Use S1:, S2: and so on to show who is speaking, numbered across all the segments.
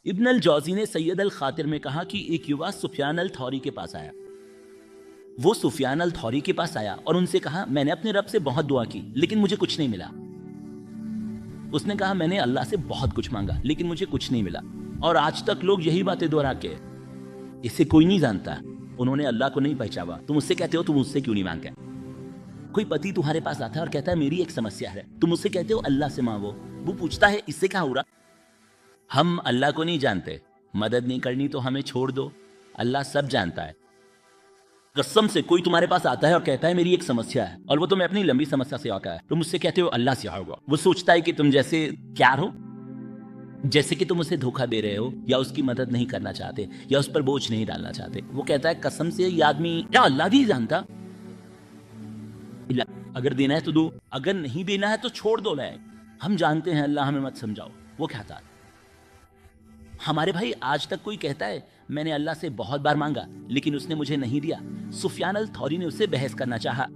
S1: इब्न अल जौजी ने सैयद अल खातिर में कहा कि एक युवा सुफियान अल थौरी के पास आया। वो सुफियान अल थौरी के पास आया और उनसे कहा, मैंने अपने रब से बहुत दुआ की लेकिन मुझे कुछ नहीं मिला। उसने कहा, मैंने अल्लाह से बहुत कुछ मांगा लेकिन मुझे कुछ नहीं मिला। और आज तक लोग यही बातें दोहरा के, इसे कोई नहीं जानता, उन्होंने अल्लाह को नहीं पहचाना। तुम उससे कहते हो तुम उससे क्यों नहीं मांगते? कोई पति तुम्हारे पास आता है और कहता है मेरी एक समस्या है, तुम उससे कहते हो अल्लाह से मांगो। वो पूछता है इससे क्या हो रहा? हम अल्लाह को नहीं जानते, मदद नहीं करनी तो हमें छोड़ दो, अल्लाह सब जानता है। कसम से कोई तुम्हारे पास आता है और कहता है मेरी एक समस्या है, और वो तुम्हें अपनी लंबी समस्या से आता है, तुम मुझसे कहते हो अल्लाह से होगा। वो सोचता है कि तुम जैसे क्या हो, जैसे कि तुम उसे धोखा दे रहे हो या उसकी मदद नहीं करना चाहते या उस पर बोझ नहीं डालना चाहते। वो कहता है कसम से ये आदमी क्या अल्लाह भी जानता, अगर देना है तो दो, अगर नहीं देना है तो छोड़ दो। हम जानते हैं अल्लाह, हमें मत समझाओ। वो कहता है हमारे भाई आज तक कोई कहता है मैंने अल्लाह से बहुत बार मांगा लेकिन उसने मुझे नहीं दिया। सुफियान अल थौरी ने उससे बहस करना चाहा।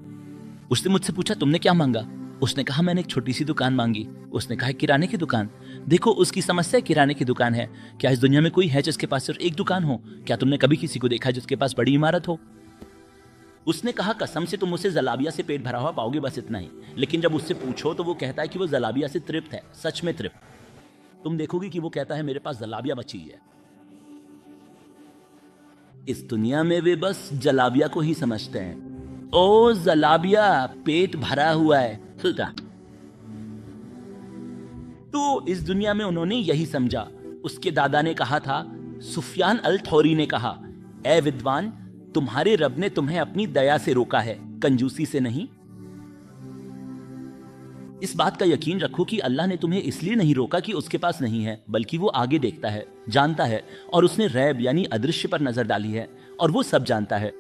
S1: उसने मुझसे पूछा तुमने क्या मांगा? उसने कहा मैंने एक छोटी सी दुकान मांगी। उसने कहा किराने की दुकान? देखो उसकी समस्या किराने की दुकान है। क्या इस दुनिया में कोई है जिसके पास सिर्फ एक दुकान हो? क्या तुमने कभी किसी को देखा जिसके पास बड़ी इमारत हो? उसने कहा कसम से तुम उसे जलाबिया से पेट भरा हुआ पाओगे, बस इतना ही। लेकिन जब उससे पूछो तो वो कहता है कि वो जलाबिया से तृप्त है, सच में तृप्त। तुम देखोगे कि वो कहता है मेरे पास जलाबिया बची है। इस दुनिया में वे बस जलाबिया को ही समझते हैं। ओ जलाबिया, पेट भरा हुआ है। तो इस दुनिया में उन्होंने यही समझा। उसके दादा ने कहा था, सुफियान अल थौरी ने कहा, ए विद्वान, तुम्हारे रब ने तुम्हें अपनी दया से रोका है, कंजूसी से नहीं। इस बात का यकीन रखो कि अल्लाह ने तुम्हें इसलिए नहीं रोका कि उसके पास नहीं है, बल्कि वो आगे देखता है, जानता है, और उसने रैब यानी अदृश्य पर नजर डाली है और वो सब जानता है।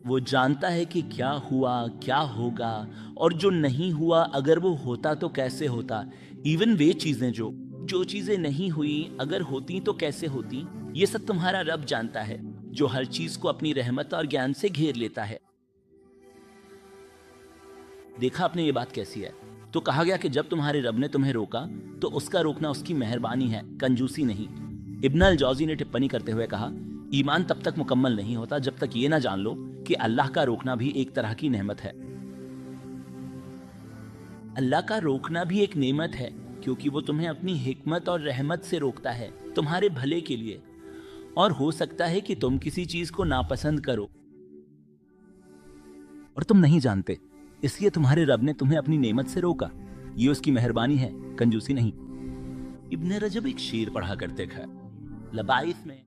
S1: वो जानता है कि क्या हुआ, क्या होगा, और जो नहीं हुआ अगर वो होता तो कैसे होता। इवन वे चीजें जो चीजें नहीं हुई अगर होती तो कैसे होती, ये सब तुम्हारा रब जानता है, जो हर चीज को अपनी रहमत और ज्ञान से घेर लेता है। देखा आपने ये बात कैसी है? तो कहा गया कि जब तुम्हारे रब ने तुम्हें रोका तो उसका रोकना उसकी मेहरबानी है, कंजूसी नहीं। इब्न अल जौजी ने टिप्पणी करते हुए कहा, ईमान तब तक मुकम्मल नहीं होता जब तक ये ना जान लो कि अल्लाह का रोकना भी एक तरह की नेमत है। अल्लाह का रोकना भी एक नेमत है क्योंकि वो तुम्हें अपनी हिकमत और रहमत से रोकता है, तुम्हारे भले के लिए। और हो सकता है कि तुम किसी चीज को नापसंद करो और तुम नहीं जानते, इसलिए तुम्हारे रब ने तुम्हें अपनी नेमत से रोका। ये उसकी मेहरबानी है, कंजूसी नहीं। इब्न रजब एक शेर पढ़ा करते थे लबाइस में।